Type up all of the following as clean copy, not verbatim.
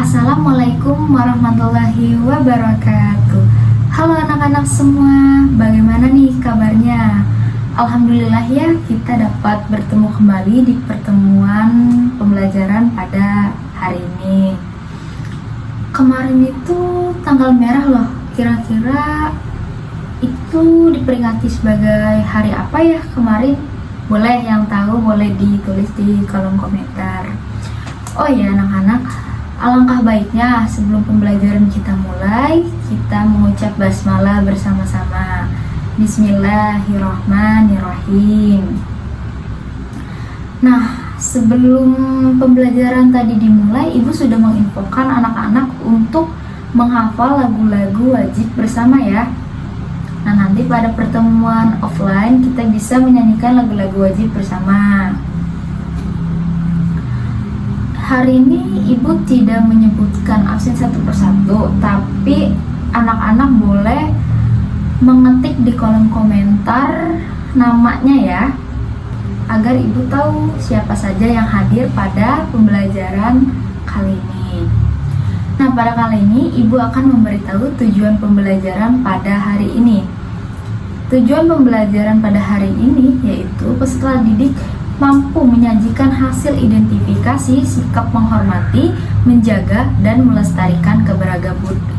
Assalamualaikum warahmatullahi wabarakatuh. Halo anak-anak semua, bagaimana nih kabarnya? Alhamdulillah ya, kita dapat bertemu kembali di pertemuan pembelajaran pada hari ini. Kemarin itu tanggal merah loh, kira-kira itu diperingati sebagai hari apa ya kemarin? Boleh yang tahu boleh ditulis di kolom komentar. Oh ya anak-anak, alangkah baiknya sebelum pembelajaran kita mulai, kita mengucap basmalah bersama-sama. Bismillahirrahmanirrahim. Nah, sebelum pembelajaran tadi dimulai, Ibu sudah menginfokan anak-anak untuk menghafal lagu-lagu wajib bersama ya. Nah, nanti pada pertemuan offline kita bisa menyanyikan lagu-lagu wajib bersama. Hari ini Ibu tidak menyebutkan absen satu persatu, tapi anak-anak boleh mengetik di kolom komentar namanya ya, agar Ibu tahu siapa saja yang hadir pada pembelajaran kali ini. Nah, pada kali ini Ibu akan memberitahu tujuan pembelajaran pada hari ini. Tujuan pembelajaran pada hari ini yaitu peserta didik mampu menyajikan hasil identifikasi sikap menghormati, menjaga, dan melestarikan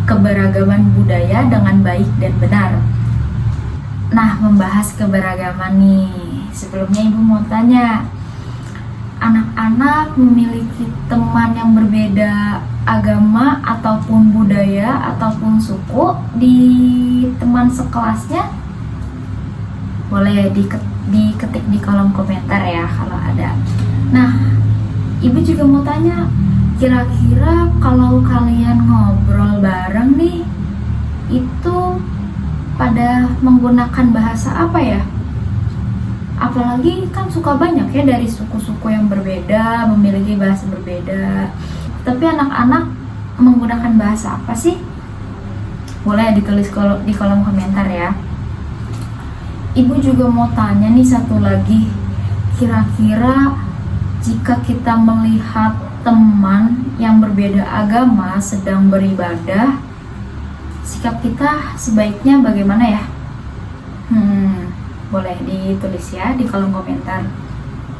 keberagaman budaya dengan baik dan benar. Nah, membahas keberagaman nih, sebelumnya Ibu mau tanya, anak-anak memiliki teman yang berbeda agama ataupun budaya ataupun suku di teman sekelasnya? Boleh diketik di kolom komentar ya kalau ada. Nah, Ibu juga mau tanya, kira-kira kalau kalian ngobrol bareng nih, itu pada menggunakan bahasa apa ya? Apalagi kan suka banyak ya dari suku-suku yang berbeda, memiliki bahasa berbeda. Tapi anak-anak menggunakan bahasa apa sih? Boleh ditulis di kolom komentar ya. Ibu juga mau tanya nih satu lagi, kira-kira jika kita melihat teman yang berbeda agama sedang beribadah, sikap kita sebaiknya bagaimana ya? Boleh ditulis ya di kolom komentar.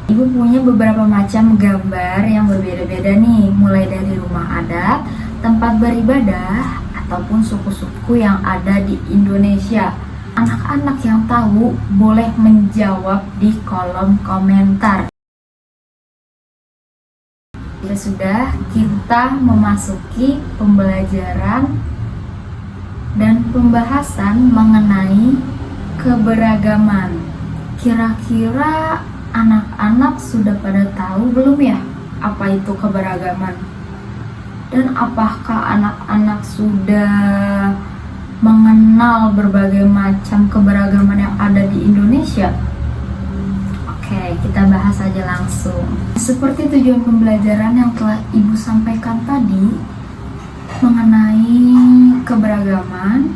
Ibu punya beberapa macam gambar yang berbeda-beda nih, mulai dari rumah adat, tempat beribadah, ataupun suku-suku yang ada di Indonesia. Anak-anak yang tahu boleh menjawab di kolom komentar. Ya sudah, kita memasuki pembelajaran dan pembahasan mengenai keberagaman. Kira-kira anak-anak sudah pada tahu belum ya apa itu keberagaman? Dan apakah anak-anak sudah mengenal berbagai macam keberagaman yang ada di Indonesia? Oke, kita bahas aja langsung. Seperti tujuan pembelajaran yang telah Ibu sampaikan tadi mengenai keberagaman,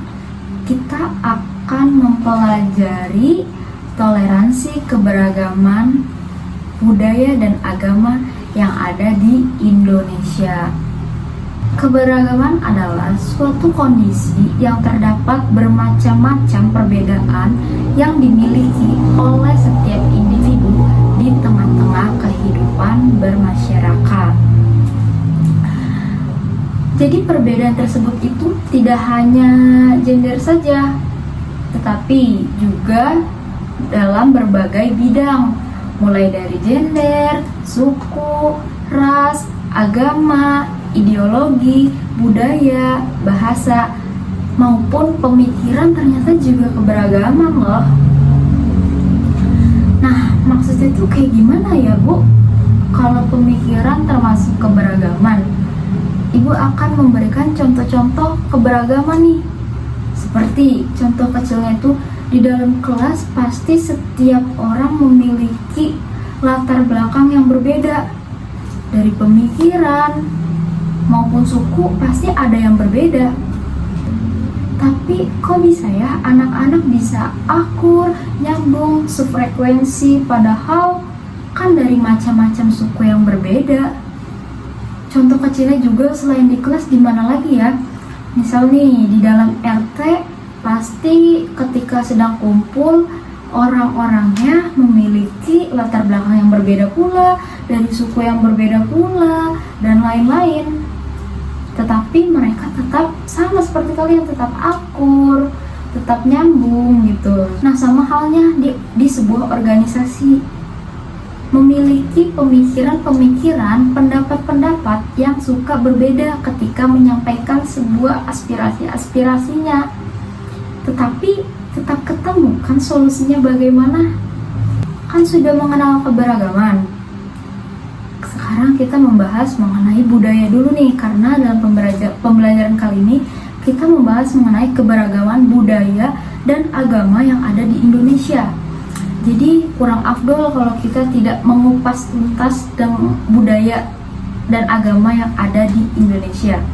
kita akan mempelajari toleransi keberagaman budaya dan agama yang ada di Indonesia. Keberagaman adalah suatu kondisi yang terdapat bermacam-macam perbedaan yang dimiliki oleh setiap individu di tengah-tengah kehidupan bermasyarakat. Jadi perbedaan tersebut itu tidak hanya gender saja, tetapi juga dalam berbagai bidang, mulai dari gender, suku, ras, agama, ideologi, budaya, bahasa, maupun pemikiran ternyata juga keberagaman loh. Nah, maksudnya itu kayak gimana ya Bu? Kalau pemikiran termasuk keberagaman, Ibu akan memberikan contoh-contoh keberagaman nih. Seperti contoh kecilnya itu, di dalam kelas pasti setiap orang memiliki latar belakang yang berbeda. Dari pemikiran maupun suku pasti ada yang berbeda. Tapi kok bisa ya anak-anak bisa akur, nyambung, sefrekuensi, padahal kan dari macam-macam suku yang berbeda. Contoh kecilnya juga selain di kelas di mana lagi ya? Misal nih di dalam RT pasti ketika sedang kumpul orang-orangnya memiliki latar belakang yang berbeda pula, dari suku yang berbeda pula, dan lain-lain. Tetapi mereka tetap sama seperti kalian, tetap akur, tetap nyambung gitu. Nah, sama halnya di sebuah organisasi, memiliki pemikiran-pemikiran, pendapat-pendapat yang suka berbeda ketika menyampaikan sebuah aspirasi-aspirasinya. Tetapi tetap ketemu kan solusinya bagaimana? Kan sudah mengenal keberagaman. Sekarang kita membahas mengenai budaya dulu nih, karena dalam pembelajaran kali ini kita membahas mengenai keberagaman budaya dan agama yang ada di Indonesia. Jadi kurang afdol kalau kita tidak mengupas tuntas dengan budaya dan agama yang ada di Indonesia.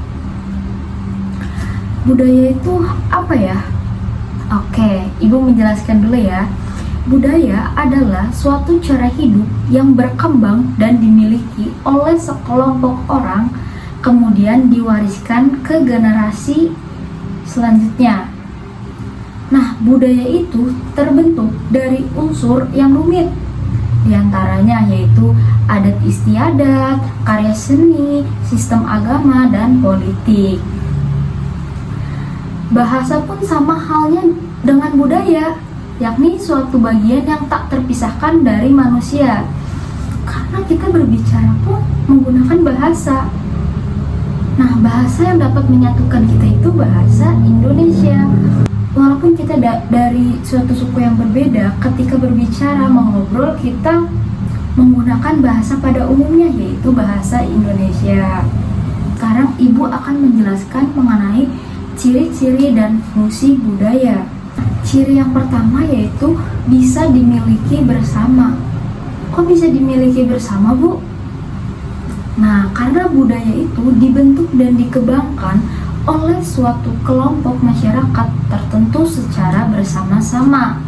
Budaya itu apa ya? Oke, Ibu menjelaskan dulu ya. Budaya adalah suatu cara hidup yang berkembang dan dimiliki oleh sekelompok orang, kemudian diwariskan ke generasi selanjutnya. Nah, budaya itu terbentuk dari unsur yang rumit. Di antaranya yaitu adat istiadat, karya seni, sistem agama, dan politik. Bahasa pun sama halnya dengan budaya, yakni suatu bagian yang tak terpisahkan dari manusia. Karena kita berbicara pun menggunakan bahasa. Nah, bahasa yang dapat menyatukan kita itu bahasa Indonesia. Walaupun kita dari suatu suku yang berbeda, ketika berbicara, mengobrol, kita menggunakan bahasa pada umumnya, yaitu bahasa Indonesia. Sekarang Ibu akan menjelaskan mengenai ciri-ciri dan fungsi budaya. Ciri yang pertama yaitu bisa dimiliki bersama. Kok bisa dimiliki bersama, Bu? Nah, karena budaya itu dibentuk dan dikembangkan oleh suatu kelompok masyarakat tertentu secara bersama-sama.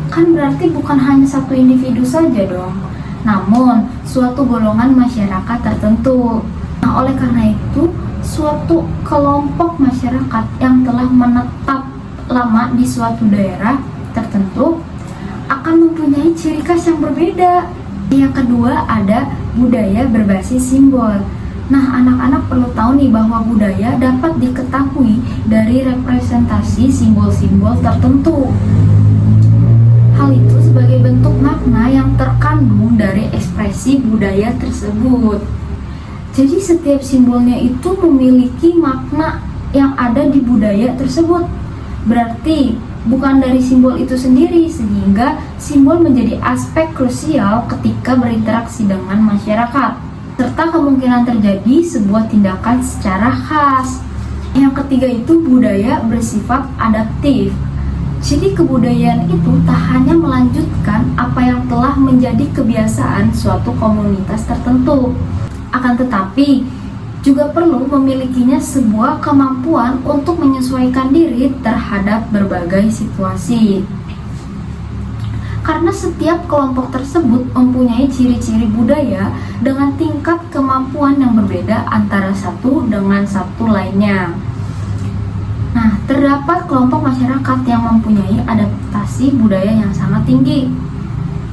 Kan berarti bukan hanya satu individu saja dong, namun suatu golongan masyarakat tertentu. Nah, oleh karena itu, suatu kelompok masyarakat yang telah menetap lama di suatu daerah tertentu akan mempunyai ciri khas yang berbeda. Yang kedua ada budaya berbasis simbol. Nah, anak-anak perlu tahu nih bahwa budaya dapat diketahui dari representasi simbol-simbol tertentu. Hal itu sebagai bentuk makna yang terkandung dari ekspresi budaya tersebut. Jadi setiap simbolnya itu memiliki makna yang ada di budaya tersebut. Berarti bukan dari simbol itu sendiri, sehingga simbol menjadi aspek krusial ketika berinteraksi dengan masyarakat, serta kemungkinan terjadi sebuah tindakan secara khas. Yang ketiga itu budaya bersifat adaptif. Jadi kebudayaan itu tak hanya melanjutkan apa yang telah menjadi kebiasaan suatu komunitas tertentu, akan tetapi juga perlu memilikinya sebuah kemampuan untuk menyesuaikan diri terhadap berbagai situasi. Karena setiap kelompok tersebut mempunyai ciri-ciri budaya dengan tingkat kemampuan yang berbeda antara satu dengan satu lainnya. Nah, terdapat kelompok masyarakat yang mempunyai adaptasi budaya yang sangat tinggi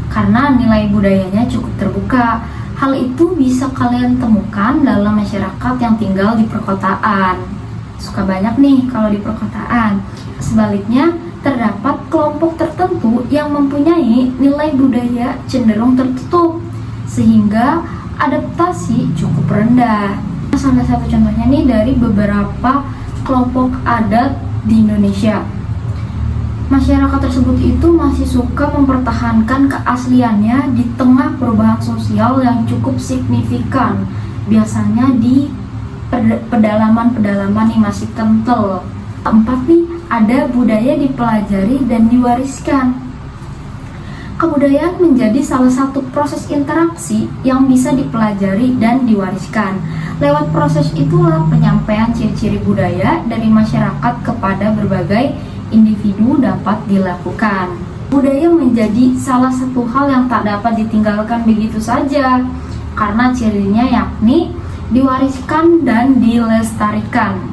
karena nilai budayanya cukup terbuka. Hal itu bisa kalian temukan dalam masyarakat yang tinggal di perkotaan. Suka banyak nih kalau di perkotaan. Sebaliknya, terdapat kelompok tertentu yang mempunyai nilai budaya cenderung tertutup, sehingga adaptasi cukup rendah. Salah satu contohnya nih dari beberapa kelompok adat di Indonesia. Masyarakat tersebut itu masih suka mempertahankan keasliannya di tengah perubahan sosial yang cukup signifikan. Biasanya di pedalaman-pedalaman yang masih kental. Keempat nih, ada budaya dipelajari dan diwariskan. Kebudayaan menjadi salah satu proses interaksi yang bisa dipelajari dan diwariskan. Lewat proses itulah penyampaian ciri-ciri budaya dari masyarakat kepada berbagai individu dapat dilakukan. Budaya menjadi salah satu hal yang tak dapat ditinggalkan begitu saja, karena cirinya yakni diwariskan dan dilestarikan.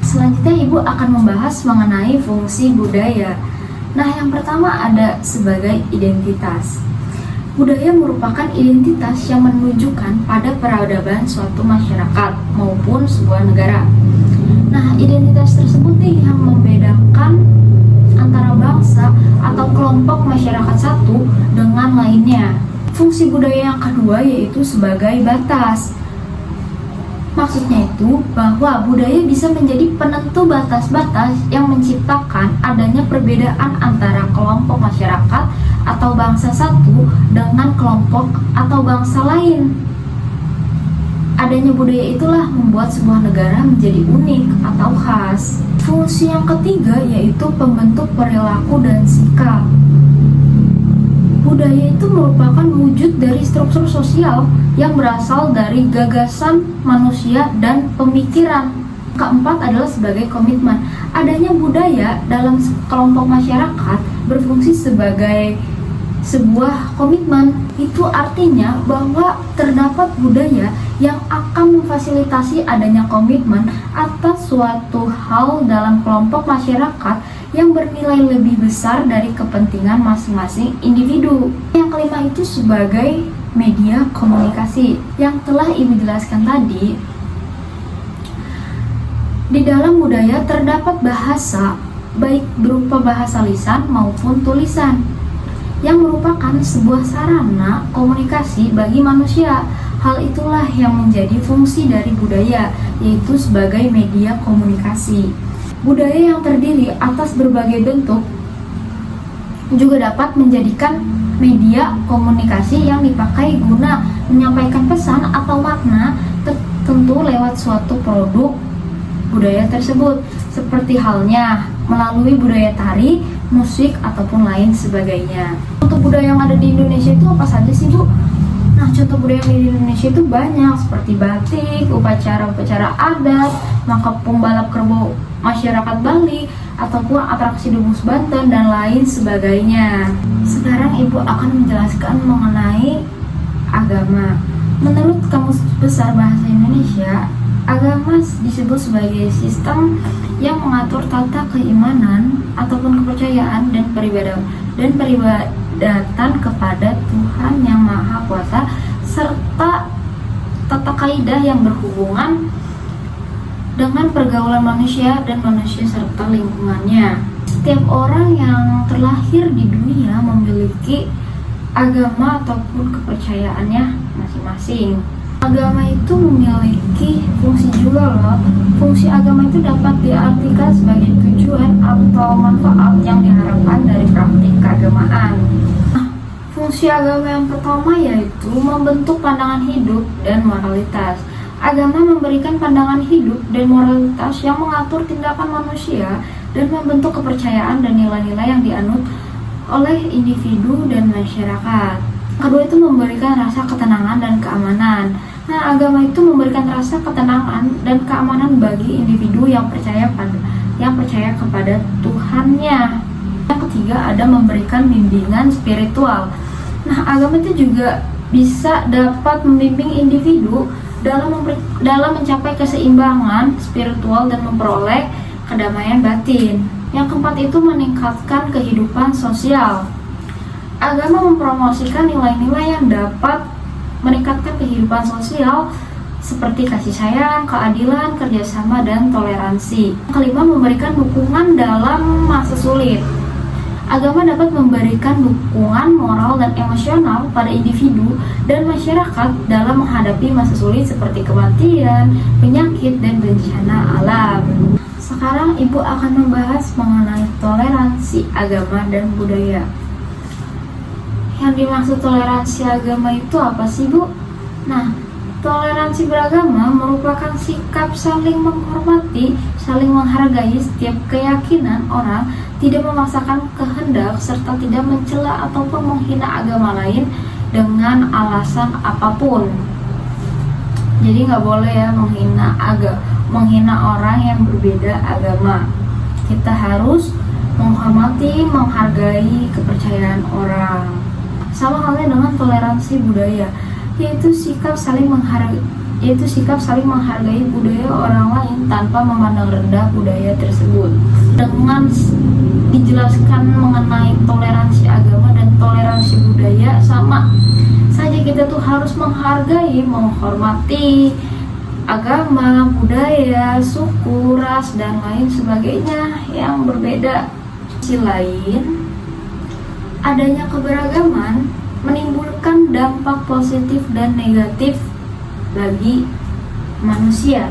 Selanjutnya Ibu akan membahas mengenai fungsi budaya. Nah, yang pertama ada sebagai identitas. Budaya merupakan identitas yang menunjukkan pada peradaban suatu masyarakat maupun sebuah negara. Nah, identitas tersebut nih yang membedakan antara bangsa atau kelompok masyarakat satu dengan lainnya. Fungsi budaya yang kedua yaitu sebagai batas. Maksudnya itu bahwa budaya bisa menjadi penentu batas-batas yang menciptakan adanya perbedaan antara kelompok masyarakat atau bangsa satu dengan kelompok atau bangsa lain. Adanya budaya itulah membuat sebuah negara menjadi unik atau khas. Fungsi yang ketiga yaitu pembentuk perilaku dan sikap. Budaya itu merupakan wujud dari struktur sosial yang berasal dari gagasan manusia dan pemikiran. Keempat adalah sebagai komitmen. Adanya budaya dalam kelompok masyarakat berfungsi sebagai sebuah komitmen. Itu artinya bahwa terdapat budaya yang akan memfasilitasi adanya komitmen atas suatu hal dalam kelompok masyarakat yang bernilai lebih besar dari kepentingan masing-masing individu. Yang kelima itu sebagai media komunikasi. Yang telah Ibu jelaskan tadi, di dalam budaya terdapat bahasa, baik berupa bahasa lisan maupun tulisan, yang merupakan sebuah sarana komunikasi bagi manusia. Hal itulah yang menjadi fungsi dari budaya, yaitu sebagai media komunikasi. Budaya yang terdiri atas berbagai bentuk juga dapat menjadikan media komunikasi yang dipakai guna menyampaikan pesan atau makna tertentu lewat suatu produk budaya tersebut, seperti halnya melalui budaya tari, musik, ataupun lain sebagainya. Untuk budaya yang ada di Indonesia itu apa saja sih, Bu? Nah, contoh budaya yang di Indonesia itu banyak, seperti batik, upacara-upacara adat, makapung balap kerbau masyarakat Bali, ataupun atraksi dubus Banten, dan lain sebagainya. Sekarang Ibu akan menjelaskan mengenai agama. Menurut Kamus Besar Bahasa Indonesia, agama disebut sebagai sistem yang mengatur tata keimanan ataupun kepercayaan dan peribadatan kepada Tuhan Yang Maha Kuasa, serta tata kaidah yang berhubungan dengan pergaulan manusia dan manusia serta lingkungannya. Setiap orang yang terlahir di dunia memiliki agama ataupun kepercayaannya masing-masing. Agama itu memiliki fungsi juga loh. Fungsi agama itu dapat diartikan sebagai tujuan atau manfaat yang diharapkan dari praktik keagamaan. Nah, fungsi agama yang pertama yaitu membentuk pandangan hidup dan moralitas. Agama memberikan pandangan hidup dan moralitas yang mengatur tindakan manusia dan membentuk kepercayaan dan nilai-nilai yang dianut oleh individu dan masyarakat. Kedua itu memberikan rasa ketenangan dan keamanan. Nah, agama itu memberikan rasa ketenangan dan keamanan bagi individu yang percaya kepada Tuhannya. Yang ketiga ada memberikan bimbingan spiritual. Nah, agama itu juga bisa dapat membimbing individu dalam mencapai keseimbangan spiritual dan memperoleh kedamaian batin. Yang keempat itu meningkatkan kehidupan sosial. Agama mempromosikan nilai-nilai yang dapat meningkatkan kehidupan sosial seperti kasih sayang, keadilan, kerjasama, dan toleransi. Yang kelima, memberikan dukungan dalam masa sulit. Agama dapat memberikan dukungan moral dan emosional pada individu dan masyarakat dalam menghadapi masa sulit seperti kematian, penyakit, dan bencana alam. Sekarang Ibu akan membahas mengenai toleransi agama dan budaya. Yang dimaksud toleransi agama itu apa sih, Bu? Nah, toleransi beragama merupakan sikap saling menghormati, saling menghargai setiap keyakinan orang, tidak memaksakan kehendak, serta tidak mencela ataupun menghina agama lain dengan alasan apapun. Jadi nggak boleh ya menghina orang yang berbeda agama. Kita harus menghormati, menghargai kepercayaan orang. Sama halnya dengan toleransi budaya, yaitu sikap saling yaitu sikap saling menghargai budaya orang lain tanpa memandang rendah budaya tersebut. Dengan dijelaskan mengenai toleransi agama dan toleransi budaya, sama saja kita tuh harus menghargai, menghormati agama, budaya, suku, ras, dan lain sebagainya yang berbeda. Di sisi lain, adanya keberagaman menimbulkan dampak positif dan negatif bagi manusia.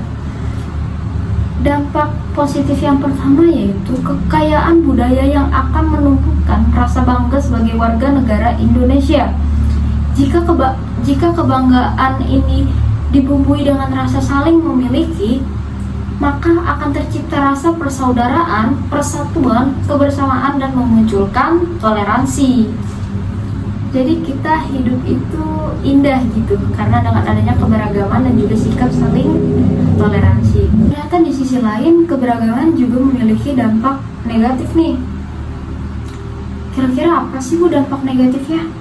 Dampak positif yang pertama yaitu kekayaan budaya yang akan menumbuhkan rasa bangga sebagai warga negara Indonesia. Jika kebanggaan ini dibumbui dengan rasa saling memiliki, maka akan tercipta rasa persaudaraan, persatuan, kebersamaan, dan memunculkan toleransi. Jadi kita hidup itu indah gitu, karena dengan adanya keberagaman dan juga sikap saling toleransi. Ternyata di sisi lain, keberagaman juga memiliki dampak negatif nih. Kira-kira apa sih Bu dampak negatifnya?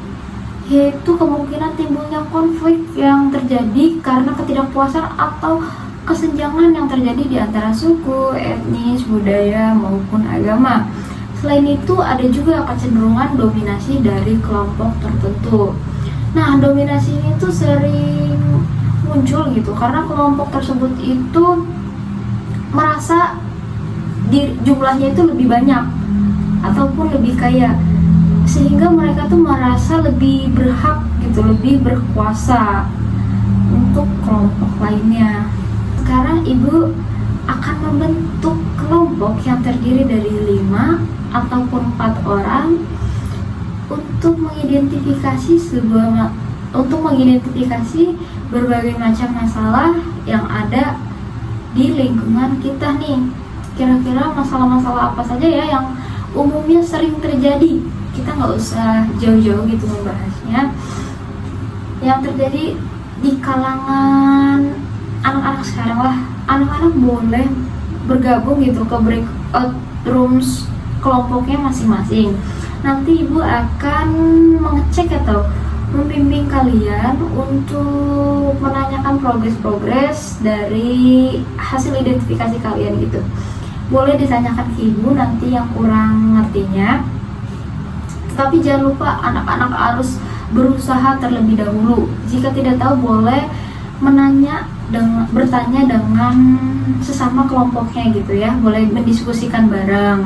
Yaitu kemungkinan timbulnya konflik yang terjadi karena ketidakpuasan atau kesenjangan yang terjadi di antara suku, etnis, budaya, maupun agama. Selain itu, ada juga kecenderungan dominasi dari kelompok tertentu. Nah, dominasi ini tuh sering muncul gitu karena kelompok tersebut itu merasa jumlahnya itu lebih banyak ataupun lebih kaya, sehingga mereka tuh merasa lebih berhak gitu, lebih berkuasa untuk kelompok lainnya. Sekarang Ibu akan membentuk kelompok yang terdiri dari 5 ataupun 4 orang untuk mengidentifikasi berbagai macam masalah yang ada di lingkungan kita nih. Kira-kira masalah-masalah apa saja ya yang umumnya sering terjadi? Kita nggak usah jauh-jauh gitu membahasnya. Yang terjadi di kalangan anak-anak sekarang lah. Anak-anak boleh bergabung gitu ke breakout rooms kelompoknya masing-masing. Nanti Ibu akan mengecek atau membimbing kalian untuk menanyakan progres dari hasil identifikasi kalian gitu. Boleh ditanyakan ke Ibu nanti yang kurang ngertinya. Tapi jangan lupa anak-anak harus berusaha terlebih dahulu. Jika tidak tahu boleh bertanya dengan sesama kelompoknya gitu ya. Boleh mendiskusikan bareng.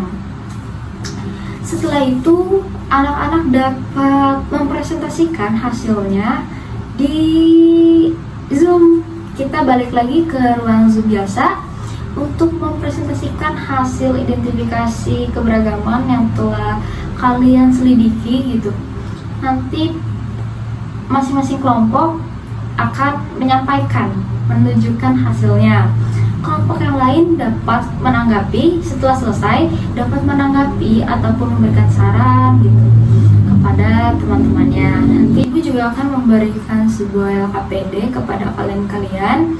Setelah itu, anak-anak dapat mempresentasikan hasilnya di Zoom. Kita balik lagi ke ruang Zoom biasa untuk mempresentasikan hasil identifikasi keberagaman yang telah kalian selidiki gitu. Nanti masing-masing kelompok akan menunjukkan hasilnya. Kelompok yang lain dapat menanggapi, setelah selesai dapat menanggapi ataupun memberikan saran gitu kepada teman-temannya. Nanti Ibu juga akan memberikan sebuah LKPD kepada kalian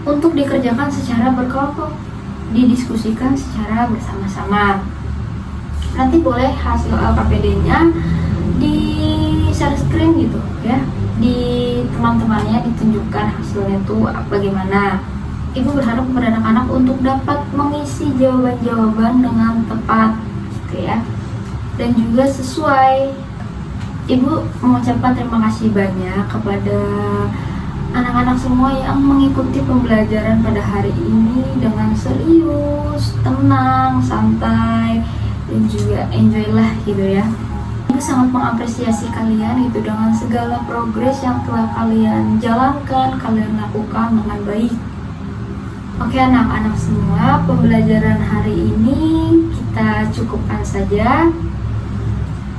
untuk dikerjakan secara berkelompok, didiskusikan secara bersama-sama. Nanti boleh hasil LKPD-nya di share screen gitu ya, di teman-temannya ditunjukkan hasilnya itu bagaimana. Ibu berharap kepada anak-anak untuk dapat mengisi jawaban-jawaban dengan tepat gitu ya, dan juga sesuai. Ibu mengucapkan terima kasih banyak kepada anak-anak semua yang mengikuti pembelajaran pada hari ini dengan serius, tenang, santai, dan juga enjoy lah gitu ya. Ibu sangat mengapresiasi kalian gitu dengan segala progres yang telah kalian jalankan, kalian lakukan dengan baik. Oke anak-anak semua, pembelajaran hari ini kita cukupkan saja.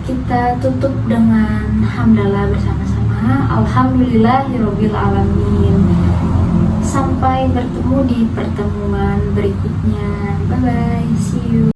Kita tutup dengan hamdalah bersama-sama. Alhamdulillahirabbil alamin. Sampai bertemu di pertemuan berikutnya. Bye bye, see you.